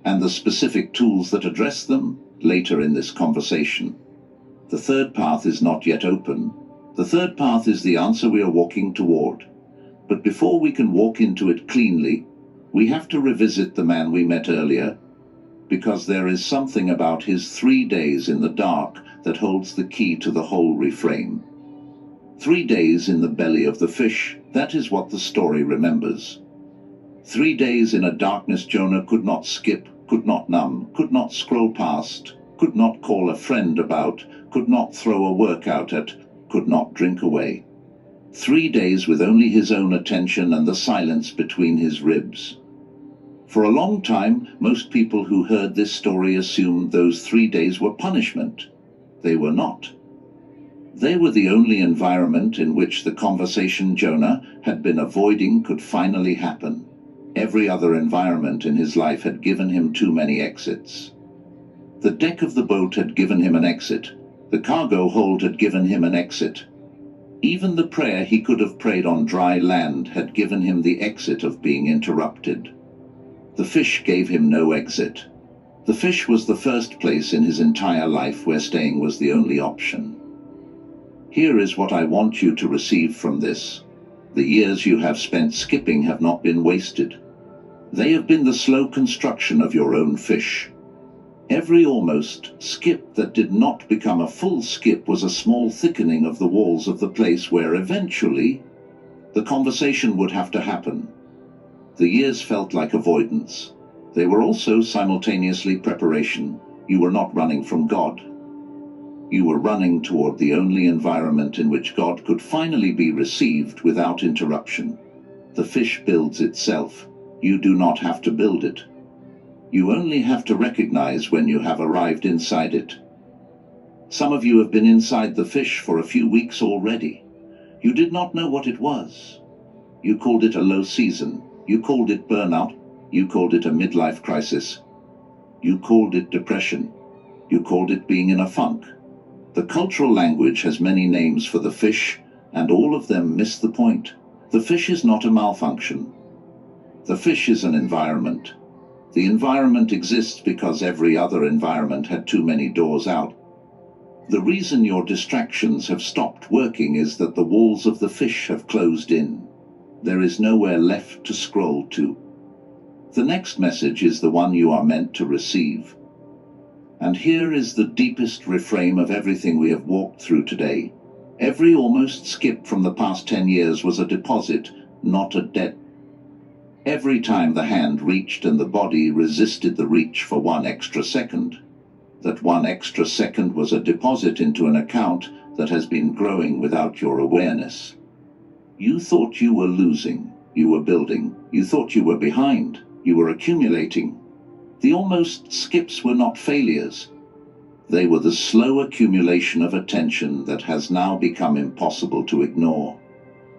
and the specific tools that address them later in this conversation. The third path is not yet open. The third path is the answer we are walking toward. But before we can walk into it cleanly, we have to revisit the man we met earlier, because there is something about his 3 days in the dark that holds the key to the whole refrain. 3 days in the belly of the fish, that is what the story remembers. 3 days in a darkness Jonah could not skip, could not numb, could not scroll past, could not call a friend about, could not throw a workout at, could not drink away. 3 days with only his own attention and the silence between his ribs. For a long time, most people who heard this story assumed those 3 days were punishment. They were not. They were the only environment in which the conversation Jonah had been avoiding could finally happen. Every other environment in his life had given him too many exits. The deck of the boat had given him an exit. The cargo hold had given him an exit. Even the prayer he could have prayed on dry land had given him the exit of being interrupted. The fish gave him no exit. The fish was the first place in his entire life where staying was the only option. Here is what I want you to receive from this. The years you have spent skipping have not been wasted. They have been the slow construction of your own fish. Every almost skip that did not become a full skip was a small thickening of the walls of the place where eventually the conversation would have to happen. The years felt like avoidance. They were also simultaneously preparation. You were not running from God. You were running toward the only environment in which God could finally be received without interruption. The fish builds itself. You do not have to build it. You only have to recognize when you have arrived inside it. Some of you have been inside the fish for a few weeks already. You did not know what it was. You called it a low season. You called it burnout. You called it a midlife crisis. You called it depression. You called it being in a funk. The cultural language has many names for the fish, and all of them miss the point. The fish is not a malfunction. The fish is an environment. The environment exists because every other environment had too many doors out. The reason your distractions have stopped working is that the walls of the fish have closed in. There is nowhere left to scroll to. The next message is the one you are meant to receive. And here is the deepest reframe of everything we have walked through today. Every almost skip from the past 10 years was a deposit, not a debt. Every time the hand reached and the body resisted the reach for 1 extra second, that 1 extra second was a deposit into an account that has been growing without your awareness. You thought you were losing, you were building, you thought you were behind, you were accumulating. The almost skips were not failures. They were the slow accumulation of attention that has now become impossible to ignore.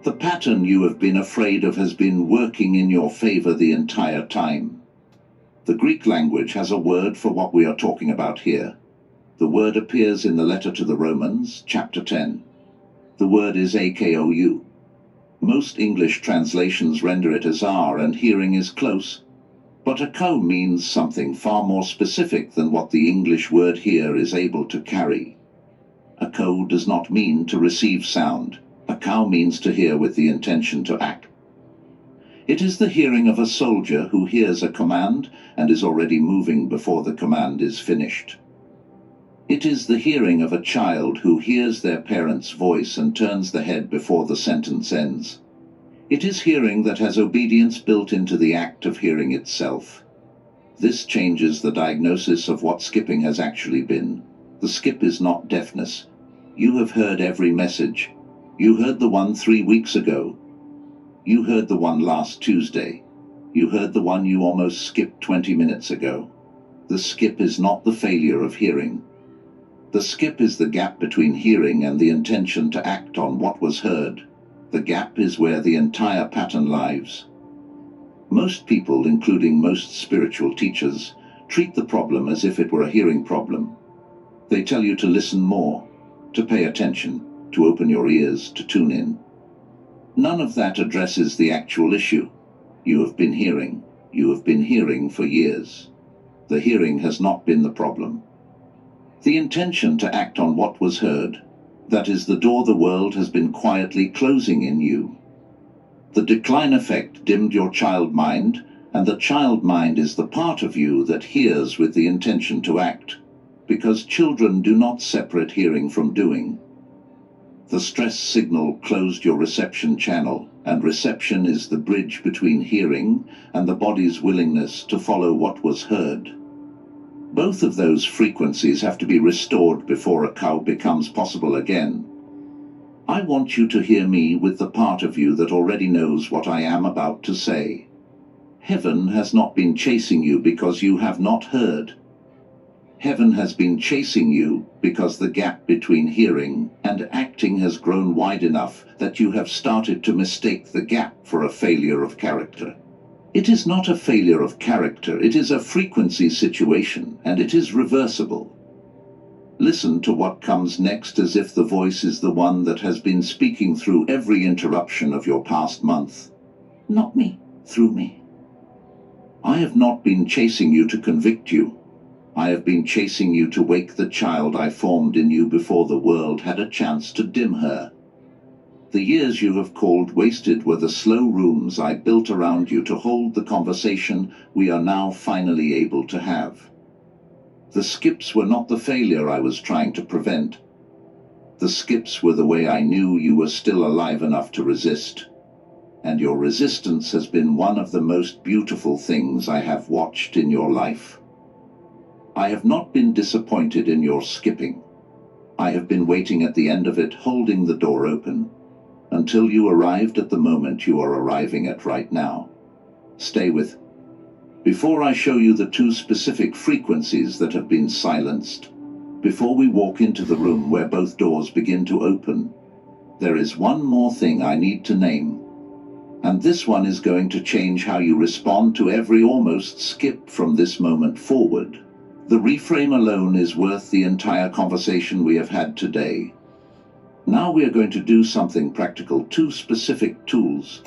The pattern you have been afraid of has been working in your favor the entire time. The Greek language has a word for what we are talking about here. The word appears in the letter to the Romans, chapter 10. The word is akou. Most English translations render it as are, and hearing is close. But akou means something far more specific than what the English word here is able to carry. Akou does not mean to receive sound. Akou means to hear with the intention to act. It is the hearing of a soldier who hears a command and is already moving before the command is finished. It is the hearing of a child who hears their parent's voice and turns the head before the sentence ends. It is hearing that has obedience built into the act of hearing itself. This changes the diagnosis of what skipping has actually been. The skip is not deafness. You have heard every message. You heard the one 3 weeks ago. You heard the one last Tuesday. You heard the one you almost skipped 20 minutes ago. The skip is not the failure of hearing. The skip is the gap between hearing and the intention to act on what was heard. The gap is where the entire pattern lies. Most people, including most spiritual teachers, treat the problem as if it were a hearing problem. They tell you to listen more, to pay attention, to open your ears, to tune in. None of that addresses the actual issue. You have been hearing. You have been hearing for years. The hearing has not been the problem. The intention to act on what was heard, that is the door the world has been quietly closing in you. The decline effect dimmed your child mind, and the child mind is the part of you that hears with the intention to act, because children do not separate hearing from doing. The stress signal closed your reception channel, and reception is the bridge between hearing and the body's willingness to follow what was heard. Both of those frequencies have to be restored before a cow becomes possible again. I want you to hear me with the part of you that already knows what I am about to say. Heaven has not been chasing you because you have not heard. Heaven has been chasing you because the gap between hearing and acting has grown wide enough that you have started to mistake the gap for a failure of character. It is not a failure of character, it is a frequency situation, and it is reversible. Listen to what comes next as if the voice is the one that has been speaking through every interruption of your past month. Not me, through me. I have not been chasing you to convict you. I have been chasing you to wake the child I formed in you before the world had a chance to dim her. The years you have called wasted were the slow rooms I built around you to hold the conversation we are now finally able to have. The skips were not the failure I was trying to prevent. The skips were the way I knew you were still alive enough to resist. And your resistance has been one of the most beautiful things I have watched in your life. I have not been disappointed in your skipping. I have been waiting at the end of it, holding the door open, until you arrived at the moment you are arriving at right now. Stay with. Before I show you the two specific frequencies that have been silenced, before we walk into the room where both doors begin to open, there is one more thing I need to name. And this one is going to change how you respond to every almost skip from this moment forward. The reframe alone is worth the entire conversation we have had today. Now we are going to do something practical, two specific tools.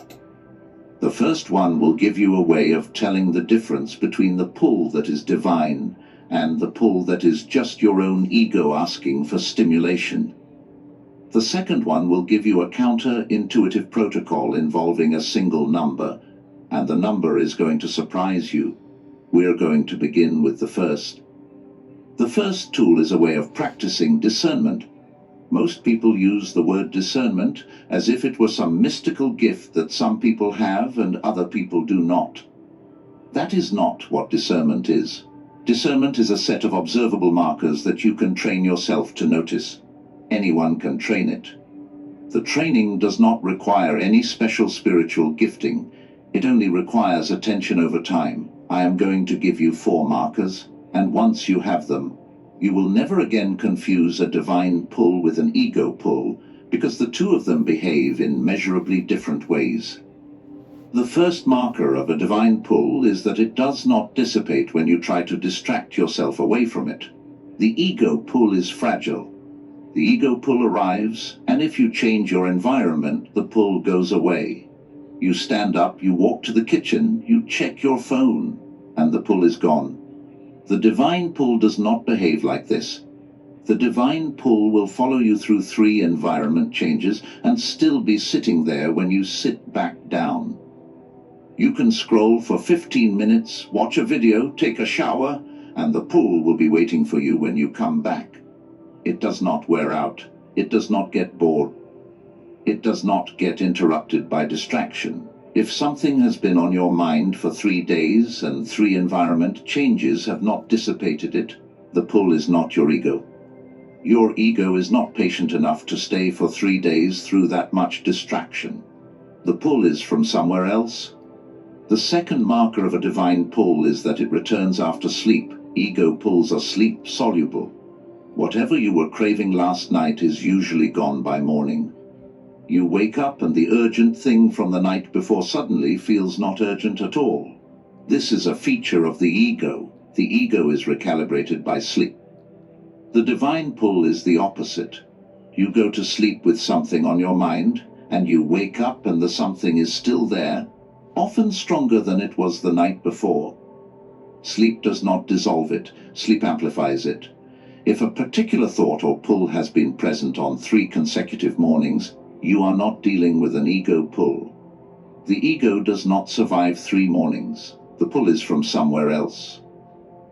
The first one will give you a way of telling the difference between the pull that is divine and the pull that is just your own ego asking for stimulation. The second one will give you a counter-intuitive protocol involving a single number, and the number is going to surprise you. We're going to begin with the first. The first tool is a way of practicing discernment. Most people use the word discernment as if it were some mystical gift that some people have and other people do not. That is not what discernment is. Discernment is a set of observable markers that you can train yourself to notice. Anyone can train it. The training does not require any special spiritual gifting. It only requires attention over time. I am going to give you 4 markers, and once you have them, you will never again confuse a divine pull with an ego pull, because the two of them behave in measurably different ways. The first marker of a divine pull is that it does not dissipate when you try to distract yourself away from it. The ego pull is fragile. The ego pull arrives, and if you change your environment, the pull goes away. You stand up, you walk to the kitchen, you check your phone, and the pull is gone. The divine pull does not behave like this. The divine pull will follow you through 3 environment changes and still be sitting there when you sit back down. You can scroll for 15 minutes, watch a video, take a shower, and the pull will be waiting for you when you come back. It does not wear out. It does not get bored. It does not get interrupted by distraction. If something has been on your mind for 3 days and 3 environment changes have not dissipated it, the pull is not your ego. Your ego is not patient enough to stay for 3 days through that much distraction. The pull is from somewhere else. The second marker of a divine pull is that it returns after sleep. Ego pulls are sleep soluble. Whatever you were craving last night is usually gone by morning. You wake up and the urgent thing from the night before suddenly feels not urgent at all. This is a feature of the ego. The ego is recalibrated by sleep. The divine pull is the opposite. You go to sleep with something on your mind, and you wake up and the something is still there, often stronger than it was the night before. Sleep does not dissolve it, sleep amplifies it. If a particular thought or pull has been present on 3 consecutive mornings, you are not dealing with an ego pull. The ego does not survive 3 mornings. The pull is from somewhere else.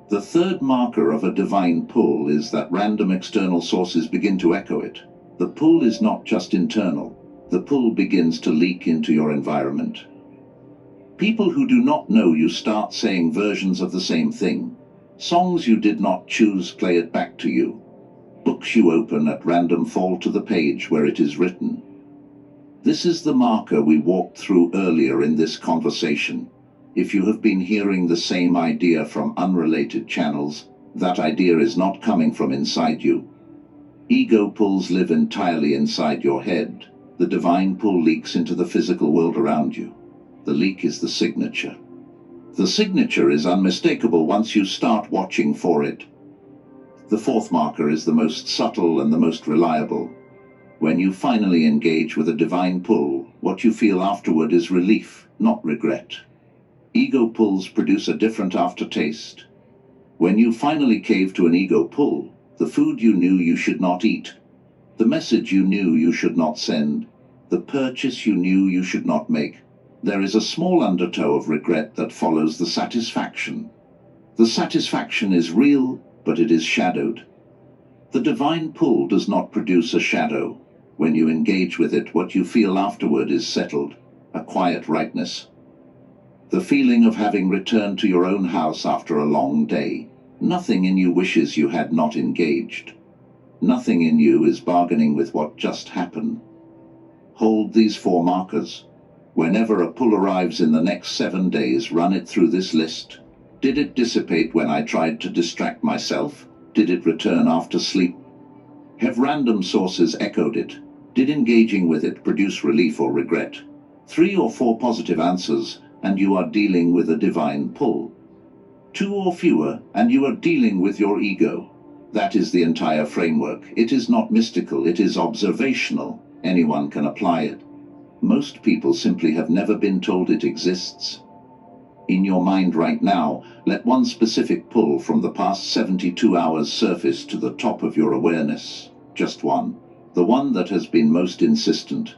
The third marker of a divine pull is that random external sources begin to echo it. The pull is not just internal. The pull begins to leak into your environment. People who do not know you start saying versions of the same thing. Songs you did not choose play it back to you. Books you open at random fall to the page where it is written. This is the marker we walked through earlier in this conversation. If you have been hearing the same idea from unrelated channels, that idea is not coming from inside you. Ego pulls live entirely inside your head. The divine pull leaks into the physical world around you. The leak is the signature. The signature is unmistakable once you start watching for it. The fourth marker is the most subtle and the most reliable. When you finally engage with a divine pull, what you feel afterward is relief, not regret. Ego pulls produce a different aftertaste. When you finally cave to an ego pull, the food you knew you should not eat, the message you knew you should not send, the purchase you knew you should not make, there is a small undertow of regret that follows the satisfaction. The satisfaction is real, but it is shadowed. The divine pull does not produce a shadow. When you engage with it, what you feel afterward is settled, a quiet rightness. The feeling of having returned to your own house after a long day. Nothing in you wishes you had not engaged. Nothing in you is bargaining with what just happened. Hold these 4 markers. Whenever a pull arrives in the next 7 days, run it through this list. Did it dissipate when I tried to distract myself? Did it return after sleep? Have random sources echoed it? Did engaging with it produce relief or regret? 3 or 4 positive answers, and you are dealing with a divine pull. 2 or fewer, and you are dealing with your ego. That is the entire framework. It is not mystical, it is observational. Anyone can apply it. Most people simply have never been told it exists. In your mind right now, let one specific pull from the past 72 hours surface to the top of your awareness. Just one. The one that has been most insistent.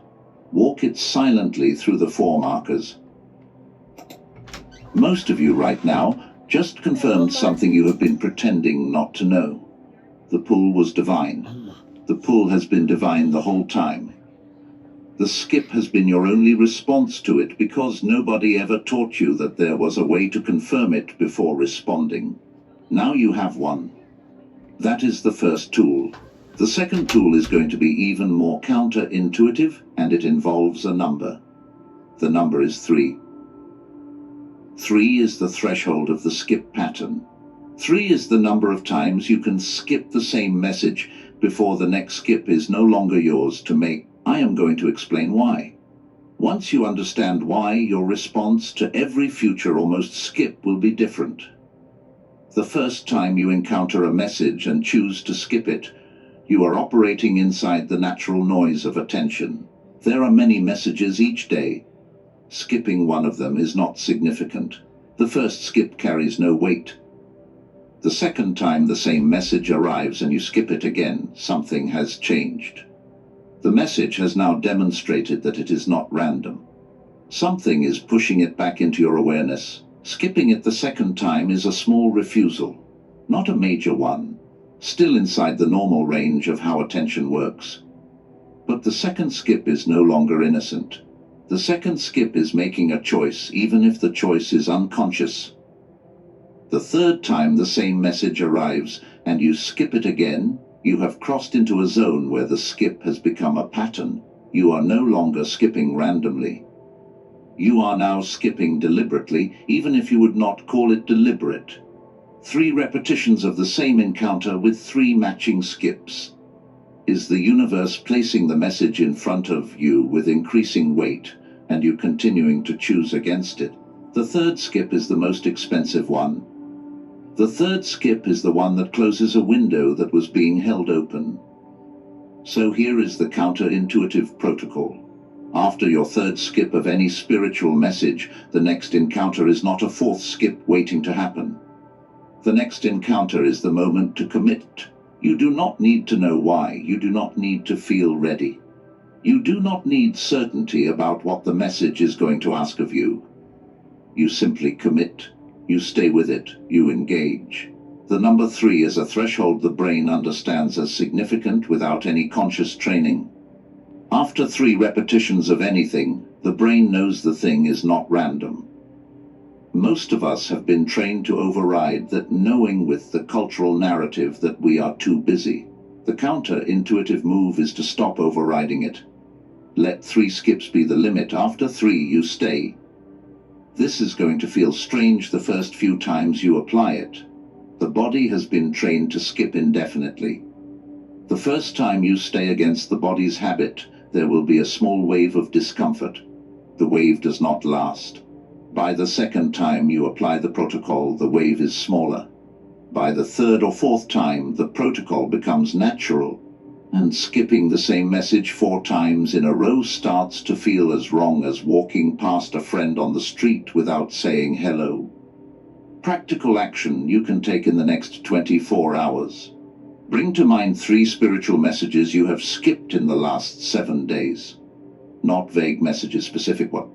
Walk it silently through the 4 markers. Most of you right now just confirmed something you have been pretending not to know. The pull was divine. The pull has been divine the whole time. The skip has been your only response to it because nobody ever taught you that there was a way to confirm it before responding. Now you have one. That is the first tool. The second tool is going to be even more counterintuitive, and it involves a number. The number is 3. 3 is the threshold of the skip pattern. 3 is the number of times you can skip the same message before the next skip is no longer yours to make. I am going to explain why. Once you understand why, your response to every future almost skip will be different. The first time you encounter a message and choose to skip it, you are operating inside the natural noise of attention. There are many messages each day. Skipping one of them is not significant. The first skip carries no weight. The second time the same message arrives and you skip it again, something has changed. The message has now demonstrated that it is not random. Something is pushing it back into your awareness. Skipping it the second time is a small refusal, not a major one, still inside the normal range of how attention works. But the second skip is no longer innocent. The second skip is making a choice, even if the choice is unconscious. The third time the same message arrives and you skip it again, you have crossed into a zone where the skip has become a pattern. You are no longer skipping randomly. You are now skipping deliberately, even if you would not call it deliberate. 3 repetitions of the same encounter with 3 matching skips. Is the universe placing the message in front of you with increasing weight, and you continuing to choose against it? The third skip is the most expensive one. The third skip is the one that closes a window that was being held open. So here is the counterintuitive protocol. After your third skip of any spiritual message, the next encounter is not a 4th skip waiting to happen. The next encounter is the moment to commit. You do not need to know why. You do not need to feel ready. You do not need certainty about what the message is going to ask of you. You simply commit. You stay with it. You engage. The number 3 is a threshold the brain understands as significant without any conscious training. After 3 repetitions of anything, the brain knows the thing is not random. Most of us have been trained to override that knowing with the cultural narrative that we are too busy. The counter-intuitive move is to stop overriding it. Let 3 skips be the limit. After 3, you stay. This is going to feel strange the first few times you apply it. The body has been trained to skip indefinitely. The first time you stay against the body's habit, there will be a small wave of discomfort. The wave does not last. By the second time you apply the protocol, the wave is smaller. By the third or fourth time, the protocol becomes natural, and skipping the same message 4 times in a row starts to feel as wrong as walking past a friend on the street without saying hello. Practical action you can take in the next 24 hours. Bring to mind 3 spiritual messages you have skipped in the last 7 days. Not vague messages, specific one.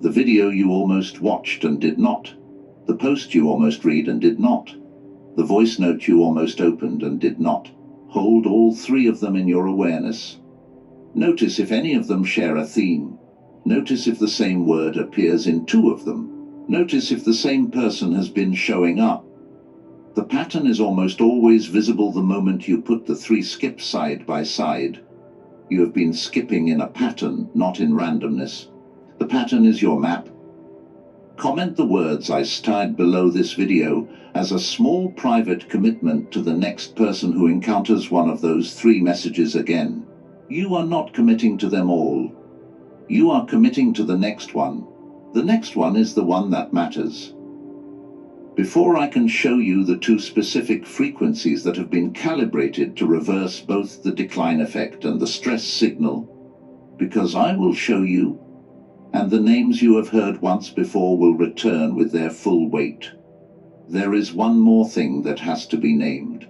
The video you almost watched and did not. The post you almost read and did not. The voice note you almost opened and did not. Hold all 3 of them in your awareness. Notice if any of them share a theme. Notice if the same word appears in 2 of them. Notice if the same person has been showing up. The pattern is almost always visible the moment you put the 3 skips side by side. You have been skipping in a pattern, not in randomness. The pattern is your map. Comment the words I starred below this video as a small private commitment to the next person who encounters one of those 3 messages again. You are not committing to them all. You are committing to the next one. The next one is the one that matters. Before I can show you the 2 specific frequencies that have been calibrated to reverse both the decline effect and the stress signal, because I will show you, and the names you have heard once before will return with their full weight. There is one more thing that has to be named.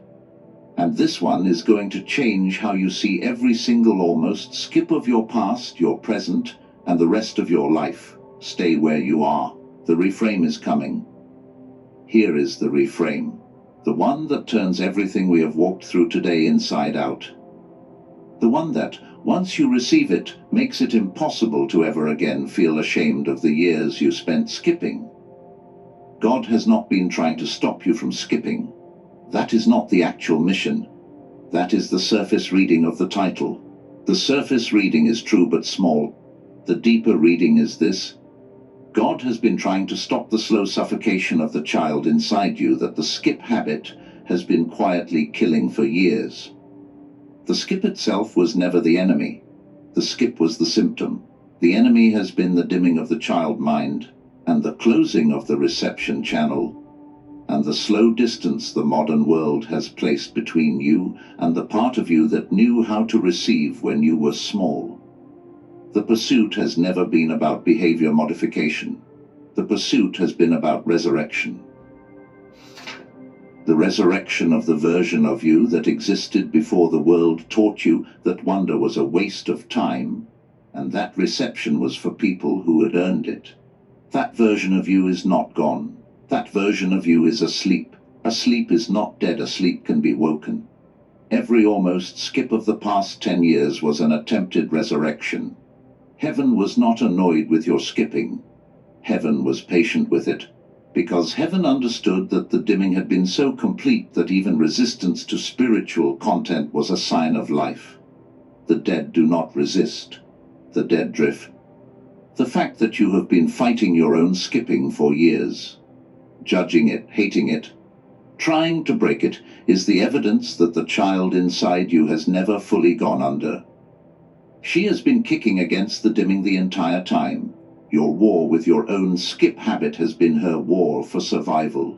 And this one is going to change how you see every single almost skip of your past, your present, and the rest of your life. Stay where you are. The reframe is coming. Here is the reframe. The one that turns everything we have walked through today inside out. The one that, once you receive it, makes it impossible to ever again feel ashamed of the years you spent skipping. God has not been trying to stop you from skipping. That is not the actual mission. That is the surface reading of the title. The surface reading is true but small. The deeper reading is this. God has been trying to stop the slow suffocation of the child inside you that the skip habit has been quietly killing for years. The skip itself was never the enemy. The skip was the symptom. The enemy has been the dimming of the child mind, and the closing of the reception channel, and the slow distance the modern world has placed between you and the part of you that knew how to receive when you were small. The pursuit has never been about behavior modification. The pursuit has been about resurrection. The resurrection of the version of you that existed before the world taught you that wonder was a waste of time, and that reception was for people who had earned it. That version of you is not gone. That version of you is asleep. Asleep is not dead. Asleep can be woken. Every almost skip of the past 10 years was an attempted resurrection. Heaven was not annoyed with your skipping. Heaven was patient with it, because heaven understood that the dimming had been so complete that even resistance to spiritual content was a sign of life. The dead do not resist. The dead drift. The fact that you have been fighting your own skipping for years, judging it, hating it, trying to break it, is the evidence that the child inside you has never fully gone under. She has been kicking against the dimming the entire time. Your war with your own skip habit has been her war for survival.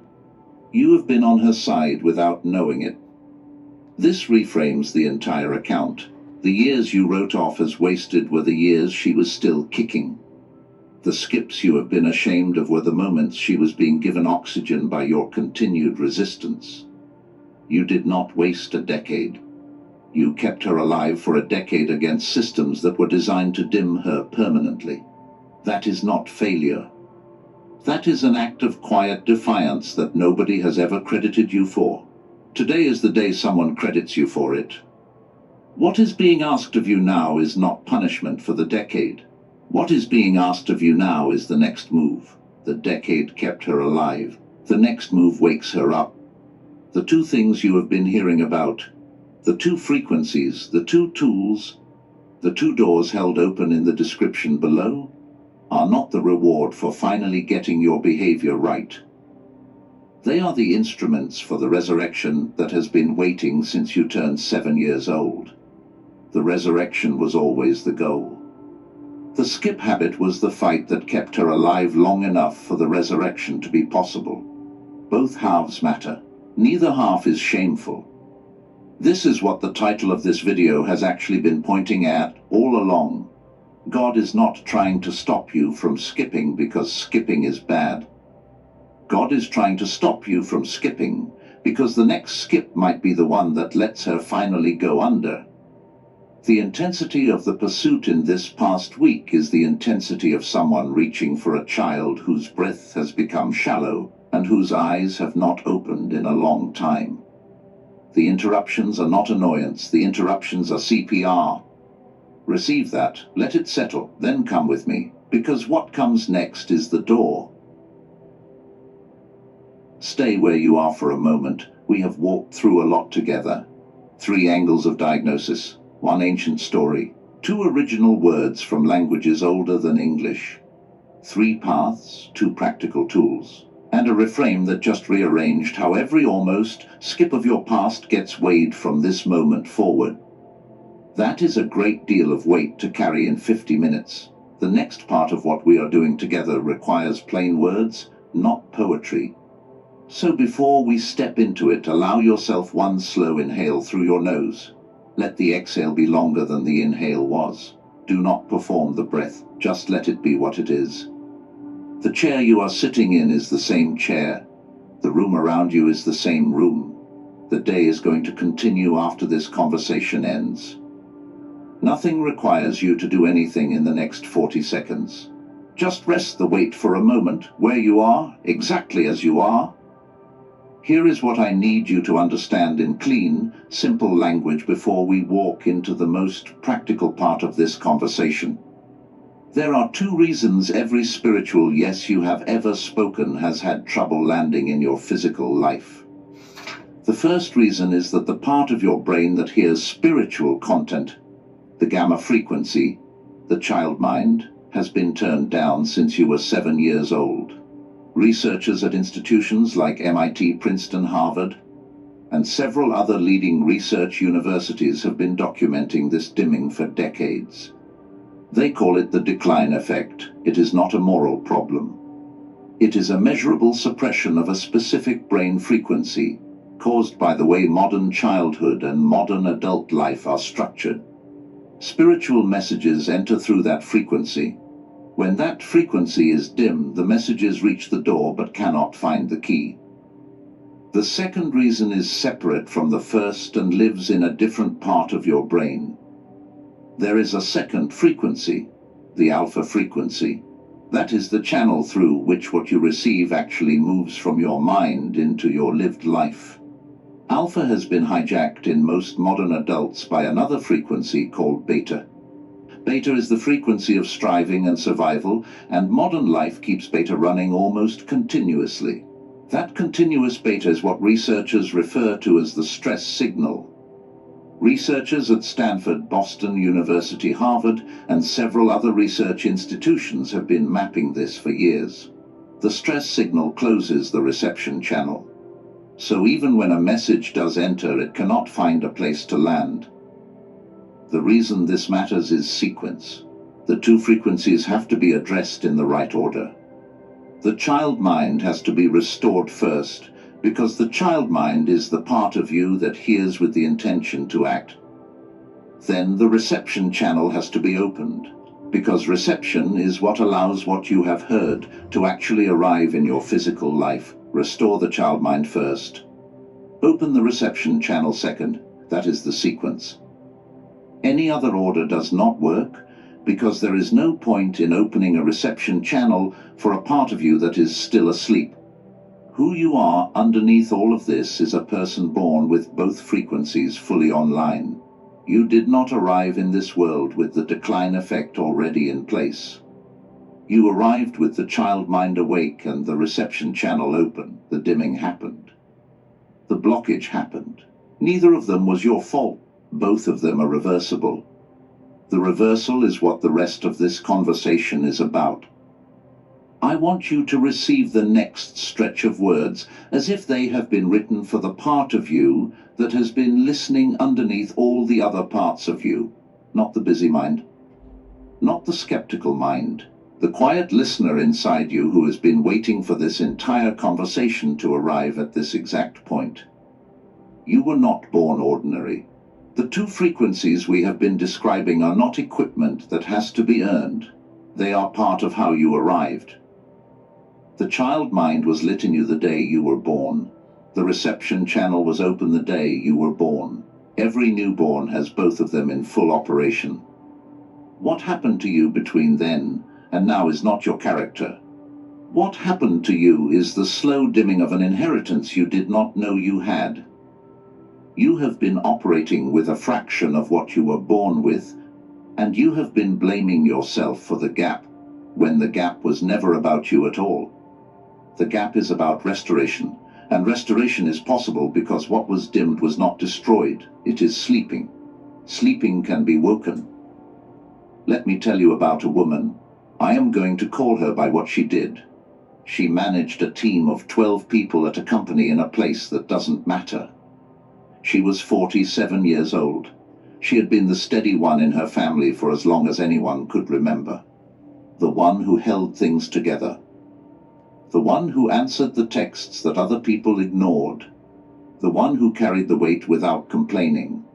You have been on her side without knowing it. This reframes the entire account. The years you wrote off as wasted were the years she was still kicking. The skips you have been ashamed of were the moments she was being given oxygen by your continued resistance. You did not waste a decade. You kept her alive for a decade against systems that were designed to dim her permanently. That is not failure. That is an act of quiet defiance that nobody has ever credited you for. Today is the day someone credits you for it. What is being asked of you now is not punishment for the decade. What is being asked of you now is the next move. The decade kept her alive. The next move wakes her up. The two things you have been hearing about, the two frequencies, the two tools, the two doors held open in the description below, are not the reward for finally getting your behavior right. They are the instruments for the resurrection that has been waiting since you turned 7 years old. The resurrection was always the goal. The skip habit was the fight that kept her alive long enough for the resurrection to be possible. Both halves matter. Neither half is shameful. This is what the title of this video has actually been pointing at all along. God is not trying to stop you from skipping because skipping is bad. God is trying to stop you from skipping because the next skip might be the one that lets her finally go under. The intensity of the pursuit in this past week is the intensity of someone reaching for a child whose breath has become shallow and whose eyes have not opened in a long time. The interruptions are not annoyance, the interruptions are CPR. Receive that, let it settle, then come with me, because what comes next is the door. Stay where you are for a moment. We have walked through a lot together. 3 angles of diagnosis, 1 ancient story, 2 original words from languages older than English, 3 paths, 2 practical tools, and a reframe that just rearranged how every almost skip of your past gets weighed from this moment forward. That is a great deal of weight to carry in 50 minutes. The next part of what we are doing together requires plain words, not poetry. So before we step into it, allow yourself one slow inhale through your nose. Let the exhale be longer than the inhale was. Do not perform the breath, just let it be what it is. The chair you are sitting in is the same chair. The room around you is the same room. The day is going to continue after this conversation ends. Nothing requires you to do anything in the next 40 seconds. Just rest the weight for a moment, where you are, exactly as you are. Here is what I need you to understand in clean, simple language before we walk into the most practical part of this conversation. There are 2 reasons every spiritual yes you have ever spoken has had trouble landing in your physical life. The first reason is that the part of your brain that hears spiritual content, the gamma frequency, the child mind, has been turned down since you were 7 years old. Researchers at institutions like MIT, Princeton, Harvard, and several other leading research universities have been documenting this dimming for decades. They call it the decline effect. It is not a moral problem. It is a measurable suppression of a specific brain frequency, caused by the way modern childhood and modern adult life are structured. Spiritual messages enter through that frequency. When that frequency is dim, the messages reach the door but cannot find the key. The second reason is separate from the first and lives in a different part of your brain. There is a second frequency, the alpha frequency. That is the channel through which what you receive actually moves from your mind into your lived life. Alpha has been hijacked in most modern adults by another frequency called beta. Beta is the frequency of striving and survival, and modern life keeps beta running almost continuously. That continuous beta is what researchers refer to as the stress signal. Researchers at Stanford, Boston University, Harvard, and several other research institutions have been mapping this for years. The stress signal closes the reception channel. So even when a message does enter, it cannot find a place to land. The reason this matters is sequence. The 2 frequencies have to be addressed in the right order. The child mind has to be restored first, because the child mind is the part of you that hears with the intention to act. Then the reception channel has to be opened. Because reception is what allows what you have heard to actually arrive in your physical life. Restore the child mind first. Open the reception channel second. That is the sequence. Any other order does not work, because there is no point in opening a reception channel for a part of you that is still asleep. Who you are underneath all of this is a person born with both frequencies fully online. You did not arrive in this world with the decline effect already in place. You arrived with the child mind awake and the reception channel open. The dimming happened. The blockage happened. Neither of them was your fault. Both of them are reversible. The reversal is what the rest of this conversation is about. I want you to receive the next stretch of words as if they have been written for the part of you that has been listening underneath all the other parts of you, not the busy mind, not the skeptical mind, the quiet listener inside you who has been waiting for this entire conversation to arrive at this exact point. You were not born ordinary. The two frequencies we have been describing are not equipment that has to be earned. They are part of how you arrived. The child mind was lit in you the day you were born. The reception channel was open the day you were born. Every newborn has both of them in full operation. What happened to you between then and now is not your character. What happened to you is the slow dimming of an inheritance you did not know you had. You have been operating with a fraction of what you were born with, and you have been blaming yourself for the gap, when the gap was never about you at all. The gap is about restoration, and restoration is possible because what was dimmed was not destroyed. It is sleeping. Sleeping can be woken. Let me tell you about a woman. I am going to call her by what she did. She managed a team of 12 people at a company in a place that doesn't matter. She was 47 years old. She had been the steady one in her family for as long as anyone could remember. The one who held things together. The one who answered the texts that other people ignored. The one who carried the weight without complaining.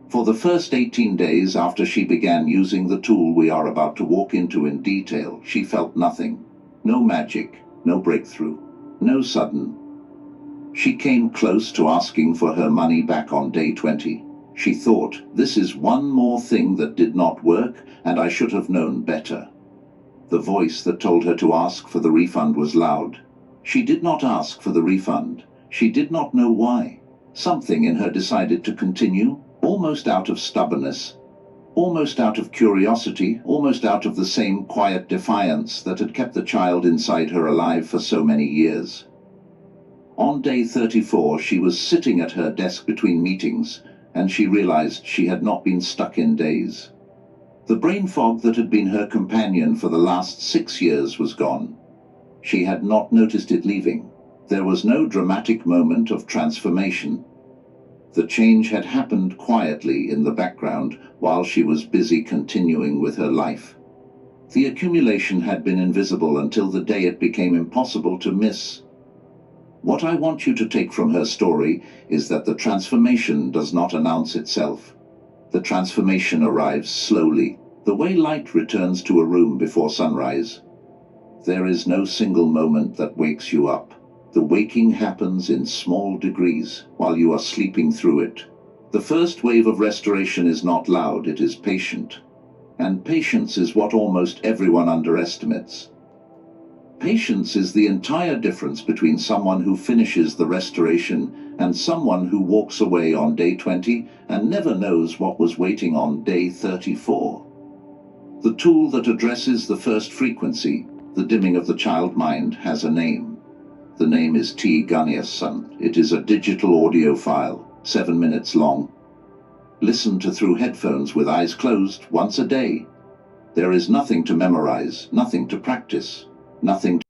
For the first 18 days after she began using the tool we are about to walk into in detail, she felt nothing. No magic, no breakthrough, no sudden. She came close to asking for her money back on day 20. She thought, this is one more thing that did not work, and I should have known better. The voice that told her to ask for the refund was loud. She did not ask for the refund. She did not know why. Something in her decided to continue, almost out of stubbornness, almost out of curiosity, almost out of the same quiet defiance that had kept the child inside her alive for so many years. On day 34, she was sitting at her desk between meetings, and she realized she had not been stuck in days. The brain fog that had been her companion for the last 6 years was gone. She had not noticed it leaving. There was no dramatic moment of transformation. The change had happened quietly in the background while she was busy continuing with her life. The accumulation had been invisible until the day it became impossible to miss. What I want you to take from her story is that the transformation does not announce itself. The transformation arrives slowly, the way light returns to a room before sunrise. There is no single moment that wakes you up. The waking happens in small degrees while you are sleeping through it. The first wave of restoration is not loud, it is patient. And patience is what almost everyone underestimates. Patience is the entire difference between someone who finishes the restoration and someone who walks away on day 20 and never knows what was waiting on day 34. The tool that addresses the first frequency, the dimming of the child mind, has a name. The name is T. Gunnius-son. It is a digital audio file, 7 minutes long. Listen to through headphones with eyes closed once a day. There is nothing to memorize, nothing to practice, nothing